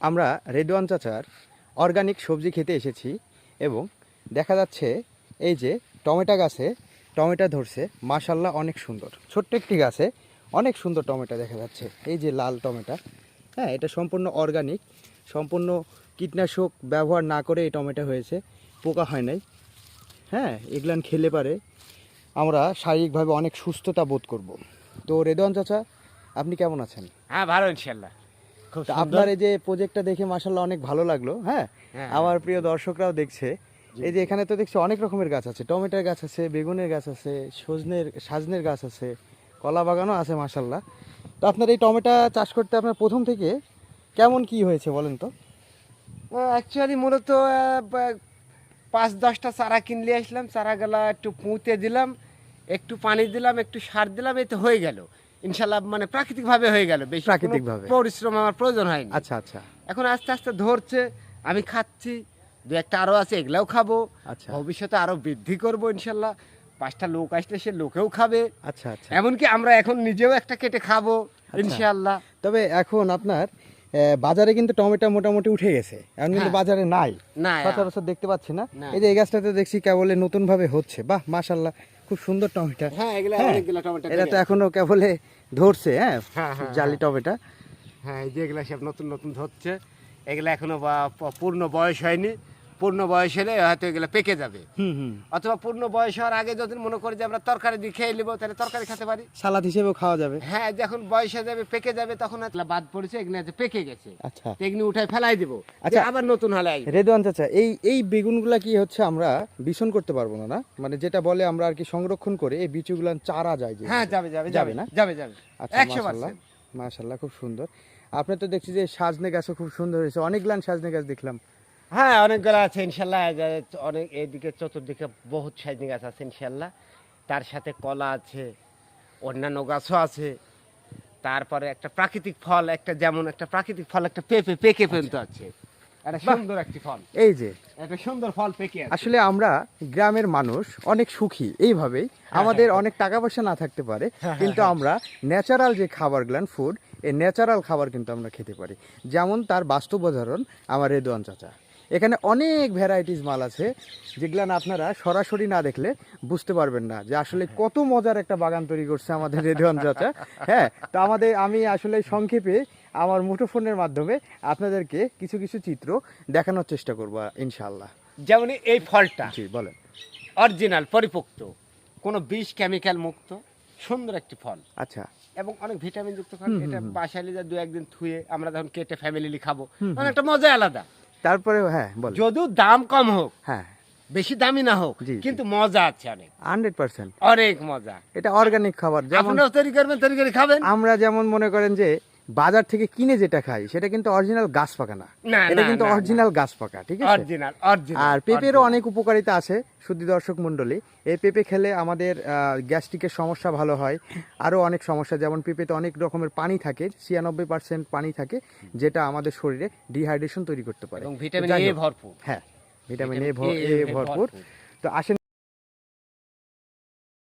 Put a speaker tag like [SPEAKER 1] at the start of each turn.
[SPEAKER 1] আমরা রেদওয়ান চাচার অর্গানিক সবজি খেতে এসেছি এবং দেখা যাচ্ছে এই যে টমেটো গাছে টমেটো ধরছে, মাশাল্লাহ অনেক সুন্দর। ছোট্ট একটি গাছে অনেক সুন্দর টমেটো দেখা যাচ্ছে, এই যে লাল টমেটো। হ্যাঁ, এটা সম্পূর্ণ অর্গানিক, সম্পূর্ণ কীটনাশক ব্যবহার না করে এই টমেটো হয়েছে, পোকা হয় নাই। হ্যাঁ, এগুলান খেলে পারে আমরা শারীরিকভাবে অনেক সুস্থতা বোধ করব। তো রেদওয়ান চাচা, আপনি কেমন আছেন?
[SPEAKER 2] হ্যাঁ, ভালো ইনশাল্লাহ। খুব
[SPEAKER 1] তো
[SPEAKER 2] সুন্দর।
[SPEAKER 1] আপনার এই যে প্রজেক্টটা দেখে মাশাআল্লাহ অনেক ভালো লাগলো। হ্যাঁ,
[SPEAKER 2] হ্যাঁ,
[SPEAKER 1] আমার প্রিয় দর্শকরাও দেখছে। এই যে এখানে তো দেখছি অনেক রকমের গাছ আছে, টমেটোর গাছ আছে, বেগুনের গাছ আছে, সাজনের গাছ আছে, কলা বাগানও আছে মাশাআল্লাহ। তো আপনার এই টমেটো চাষ করতে আপনার প্রথম থেকে কেমন কি হয়েছে বলেন তো?
[SPEAKER 2] অ্যাকচুয়ালি মূলত 5-10টা চারা কিনলে আসলাম, চারাগুলা একটু পুঁতে দিলাম, একটু পানি দিলাম, একটু সার দিলাম, এতে হয়ে গেল ইনশাল্লাহ। মানে প্রাকৃতিকভাবে হয়ে গেল, বেশি কোনো
[SPEAKER 1] প্রাকৃতিকভাবে।
[SPEAKER 2] পরিশ্রম আমার প্রয়োজন হয়নি।
[SPEAKER 1] আচ্ছা আচ্ছা
[SPEAKER 2] এখন আস্তে আস্তে ধরছে, আমি খাচ্ছি, দু একটা আরও আছে, এগুলাও খাবো।
[SPEAKER 1] আচ্ছা
[SPEAKER 2] ভবিষ্যতে আরো বৃদ্ধি করবো ইনশাল্লাহ। 5টা লোক আসলে সে লোকেও খাবে,
[SPEAKER 1] আচ্ছা আচ্ছা।
[SPEAKER 2] এমনকি আমরা এখন নিজেও একটা কেটে খাবো
[SPEAKER 1] আচ্ছা।
[SPEAKER 2] ইনশাল্লাহ।
[SPEAKER 1] তবে এখন আপনার বাজারে কিন্তু টমেটো মোটামুটি উঠে গেছে, এখন কিন্তু
[SPEAKER 2] হ্যাঁ।
[SPEAKER 1] বাজারে নাই,
[SPEAKER 2] না,
[SPEAKER 1] সচরাচর দেখতে পাচ্ছি না।
[SPEAKER 2] না।
[SPEAKER 1] এই যে এই গাছটাতে দেখছি কেবল নতুন ভাবে হচ্ছে, বাহ মাশাআল্লাহ, খুব সুন্দর টমেটো।
[SPEAKER 2] হ্যাঁ, এগুলা
[SPEAKER 1] হ্যাঁ,
[SPEAKER 2] অনেকগুলা টমেটো
[SPEAKER 1] এটা তো
[SPEAKER 2] ধরে
[SPEAKER 1] এখনো কেবলে ধরছে। হ্যাঁ,
[SPEAKER 2] হ্যাঁ, হ্যাঁ,
[SPEAKER 1] জালি টমেটো।
[SPEAKER 2] হ্যাঁ, এই যে এগুলা সব নতুন নতুন ধরছে, এগুলা এখনো পূর্ণ বয়স হয়নি। পূর্ণ বয়স হলে হয়তো এগুলা পেকে যাবে,
[SPEAKER 1] হুম হুম।
[SPEAKER 2] অথবা পূর্ণ বয়স হওয়ার আগে যদি মনে করি যে আমরা তরকারি দিয়ে খেয়ে নেবো, তাহলে তরকারি খেতে পারি।
[SPEAKER 1] সালাদ হিসেবেও খাওয়া যাবে।
[SPEAKER 2] হ্যাঁ, যখন বয়স হয়ে যাবে, পেকে যাবে, তখন এগুলা বাদ পড়েছে, এগুলো পেকে গেছে,
[SPEAKER 1] আচ্ছা
[SPEAKER 2] তো এগুলো উঠাই ফেলাই দিব,
[SPEAKER 1] আচ্ছা।
[SPEAKER 2] আচ্ছা, আবার নতুন হলে আসবে।
[SPEAKER 1] রেদওয়ান চাচা, এই এই বেগুনগুলা কি হচ্ছে আমরা বিছন করতে পারবো না? না মানে যেটা বলে আমরা আর কি সংরক্ষণ করে এই বিচুগুলা চারা যায় যে।
[SPEAKER 2] হ্যাঁ, যাবে যাবে
[SPEAKER 1] যাবে না?
[SPEAKER 2] যাবে যাবে।
[SPEAKER 1] আচ্ছা,
[SPEAKER 2] 100%।
[SPEAKER 1] মাশাআল্লাহ খুব সুন্দর। আপনি তো দেখছি যে সাজনে গাছও খুব সুন্দর হয়েছে, অনেকগুলান সাজনে গাছ দেখলাম।
[SPEAKER 2] হ্যাঁ, অনেকগুলো আছে ইনশাল্লাহ। অনেক এইদিকে চতুর্দিকে বহুত সাইজনি গাছ আছে ইনশাল্লাহ। তার সাথে কলা আছে, অন্যান্য গাছও আছে। তারপরে একটা প্রাকৃতিক ফল, একটা যেমন একটা প্রাকৃতিক ফল, একটা পেকে পর্যন্ত আছে। একটা
[SPEAKER 1] বাহ।
[SPEAKER 2] সুন্দর একটি ফল,
[SPEAKER 1] এই যে
[SPEAKER 2] একটা সুন্দর ফল পেকে আছে।
[SPEAKER 1] আসলে আমরা গ্রামের মানুষ অনেক সুখী এইভাবেই, আমাদের অনেক টাকা পয়সা না থাকতে পারে, কিন্তু আমরা ন্যাচারাল যে খাবারগুলান ফুড, এই ন্যাচারাল খাবার কিন্তু আমরা খেতে পারি। যেমন তার বাস্তব উদাহরণ আমার রেদওয়ান চাচা। এখানে অনেক ভ্যারাইটিস মাল আছে যেগুলান আপনারা সরাসরি না দেখলে বুঝতে পারবেন না যে আসলে কত মজার একটা বাগান তৈরি করছে আমাদের রেদওয়ান চাচা। হ্যাঁ, তো আমি আসলে সংক্ষেপে আমার মুঠোফোনের মাধ্যমে আপনাদেরকে কিছু কিছু চিত্র দেখানোর চেষ্টা করবো ইনশাআল্লাহ।
[SPEAKER 2] যেমন এই ফলটা
[SPEAKER 1] জি বলেন।
[SPEAKER 2] অরিজিনাল, পরিপক্ত, কোনো বিষ কেমিক্যাল মুক্ত, সুন্দর একটি ফল
[SPEAKER 1] আচ্ছা
[SPEAKER 2] এবং অনেক ভিটামিন যুক্ত ফল। এটা বাসায় নিয়ে দু একদিন থুয়ে আমরা যখন কেটে ফ্যামিলি খাবো, মানে একটা মজা আলাদা।
[SPEAKER 1] তারপরে হ্যাঁ বলেন।
[SPEAKER 2] যদিও দাম কম হোক,
[SPEAKER 1] হ্যাঁ,
[SPEAKER 2] বেশি দামি না হোক,
[SPEAKER 1] জি, জি।
[SPEAKER 2] কিন্তু মজা আছে অনেক,
[SPEAKER 1] 100%।
[SPEAKER 2] অনেক মজা।
[SPEAKER 1] এটা অর্গানিক খাবার, যেমন
[SPEAKER 2] আপনারাও তৈরি করবেন, তৈরি করে খাবেন।
[SPEAKER 1] আমরা যেমন মনে করেন যে বাজার থেকে কিনে যেটা খাই সেটা কিন্তু অরিজিনাল গাছ পাকা না,
[SPEAKER 2] না,
[SPEAKER 1] এটা
[SPEAKER 2] না,
[SPEAKER 1] কিন্তু
[SPEAKER 2] না,
[SPEAKER 1] অরিজিনাল গাছ পাকা, ঠিক আছে?
[SPEAKER 2] Original, original.
[SPEAKER 1] আর পেঁপেরও অনেক উপকারিতা আছে শুধু দর্শক মণ্ডলী। এই পেঁপে খেলে আমাদের গ্যাস্ট্রিকের সমস্যা ভালো হয়, আরও অনেক সমস্যা, যেমন পেঁপেতে অনেক রকমের পানি থাকে, 96% পানি থাকে, যেটা আমাদের শরীরে ডিহাইড্রেশন তৈরি করতে পারে।
[SPEAKER 2] এবং ভিটামিন
[SPEAKER 1] যাই
[SPEAKER 2] এ
[SPEAKER 1] হোক,
[SPEAKER 2] ভরপুর।
[SPEAKER 1] হ্যাঁ, ভিটামিন এ
[SPEAKER 2] ভিটামিন এ
[SPEAKER 1] ভরপুর। তো আসেন